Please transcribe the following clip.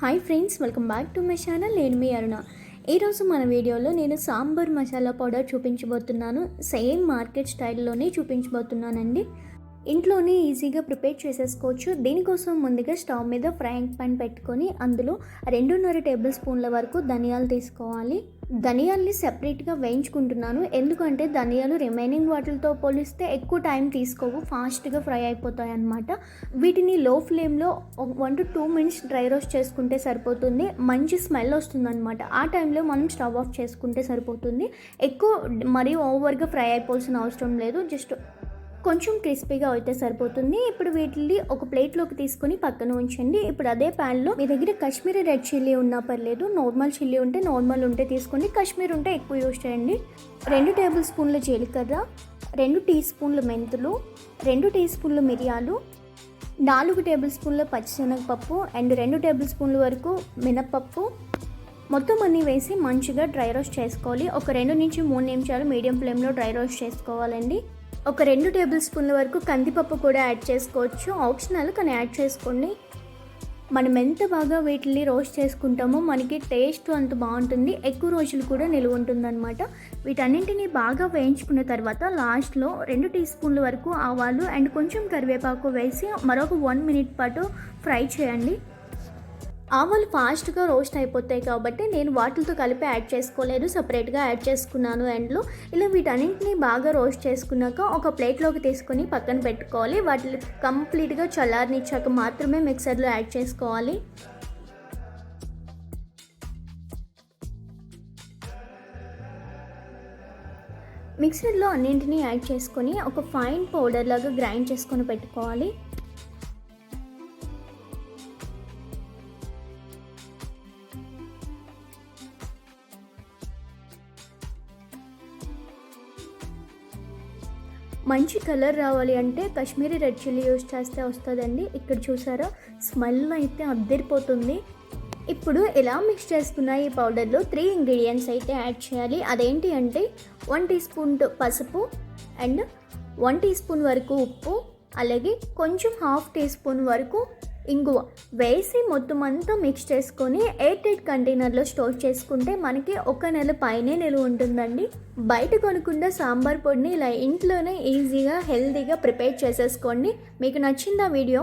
Hi friends, welcome back to my channel. నేను మీ అరుణ. ఈరోజు మన వీడియోలో నేను సాంబార్ మసాలా పౌడర్ చూపించబోతున్నాను. సేమ్ మార్కెట్ స్టైల్లోనే చూపించబోతున్నానండి. ఇంట్లోనే ఈజీగా ప్రిపేర్ చేసేసుకోవచ్చు. దీనికోసం ముందుగా స్టవ్ మీద ఫ్రైయింగ్ పాన్ పెట్టుకొని అందులో 2.5 టేబుల్ స్పూన్ల వరకు ధనియాలు తీసుకోవాలి. ధనియాల్ని సెపరేట్గా వేయించుకుంటున్నాను, ఎందుకంటే ధనియాలు రిమైనింగ్ వాటితో పోలిస్తే ఎక్కువ టైం తీసుకోవు, ఫాస్ట్గా ఫ్రై అయిపోతాయి అన్నమాట. వీటిని లో ఫ్లేమ్లో 1 to 2 minutes డ్రై రోస్ట్ చేసుకుంటే సరిపోతుంది. మంచి స్మెల్ వస్తుందన్నమాట. ఆ టైంలో మనం స్టవ్ ఆఫ్ చేసుకుంటే సరిపోతుంది. ఎక్కువ మరీ ఓవర్గా ఫ్రై అయిపోవాల్సిన అవసరం లేదు, జస్ట్ కొంచెం క్రిస్పీగా అయితే సరిపోతుంది. ఇప్పుడు వీటిని ఒక ప్లేట్లోకి తీసుకొని పక్కన ఉంచండి. ఇప్పుడు అదే ప్యాన్లో మీ దగ్గర కాశ్మీరీ రెడ్ చిల్లీ ఉన్నా పర్లేదు, నార్మల్ చిల్లీ ఉంటే నార్మల్ ఉంటే తీసుకోండి, కాశ్మీర్ ఉంటే ఎక్కువ యూజ్ చేయండి. 2 టేబుల్ స్పూన్ల జీలకర్ర, 2 టీ స్పూన్ల మెంతులు, 2 టీ స్పూన్ల మిరియాలు, 4 టేబుల్ స్పూన్ల పచ్చిశనగపప్పు అండ్ 2 టేబుల్ స్పూన్ల వరకు మినప్పప్పు మొత్తం అన్నీ వేసి మంచిగా డ్రై రోస్ట్ చేసుకోవాలి. ఒక 2 నుంచి 3 నిమిషాలు మీడియం ఫ్లేమ్లో డ్రై రోస్ట్ చేసుకోవాలండి. ఒక 2 టేబుల్ స్పూన్ల వరకు కందిపప్పు కూడా యాడ్ చేసుకోవచ్చు, ఆప్షనల్, కానీ యాడ్ చేసుకోండి. మనం ఎంత బాగా వీటిని రోస్ట్ చేసుకుంటామో మనకి టేస్ట్ అంత బాగుంటుంది, ఎక్కువ రోజులు కూడా నిలువ ఉంటుందన్నమాట. వీటన్నింటినీ బాగా వేయించుకున్న తర్వాత లాస్ట్లో 2 టీ స్పూన్ల వరకు ఆవాలు అండ్ కొంచెం కరివేపాకు వేసి మరొక 1 minute పాటు ఫ్రై చేయండి. ఆవాలు ఫాస్ట్గా రోస్ట్ అయిపోతాయి కాబట్టి నేను వాటితో కలిపి యాడ్ చేసుకోలేదు, సపరేట్గా యాడ్ చేసుకున్నాను. ఎండ్లో ఇలా వీటన్నింటినీ బాగా రోస్ట్ చేసుకున్నాక ఒక ప్లేట్లోకి తీసుకొని పక్కన పెట్టుకోవాలి. వాటిని కంప్లీట్గా చల్లారనిచ్చాక మాత్రమే మిక్సర్లో యాడ్ చేసుకోవాలి. మిక్సర్లో అన్నింటినీ యాడ్ చేసుకొని ఒక ఫైన్ పౌడర్ లాగా గ్రైండ్ చేసుకొని పెట్టుకోవాలి. మంచి కలర్ రావాలి అంటే కాశ్మీరీ రెడ్ చిల్లీ యూజ్ చేస్తే వస్తుందండి. ఇక్కడ చూసారా, స్మెల్ అయితే అద్దరిపోతుంది. ఇప్పుడు ఎలా మిక్స్ చేసుకున్న ఈ పౌడర్లో 3 ఇంగ్రీడియంట్స్ అయితే యాడ్ చేయాలి. అదేంటి అంటే 1 టీ స్పూన్ పసుపు అండ్ 1 టీ స్పూన్ వరకు ఉప్పు, అలాగే కొంచెం 1/2 టీ స్పూన్ వరకు ఇంగువ వేసి మొత్తం అంతా మిక్స్ చేసుకొని ఎయిర్ టైట్ కంటైనర్లో స్టోర్ చేసుకుంటే మనకి 1 నెల పైనే నిలువ ఉంటుందండి. బయట కొనుక్కున్న సాంబార్ పొడిని ఇలా ఇంట్లోనే ఈజీగా హెల్తీగా ప్రిపేర్ చేసేసుకోండి. మీకు నచ్చిందా వీడియో?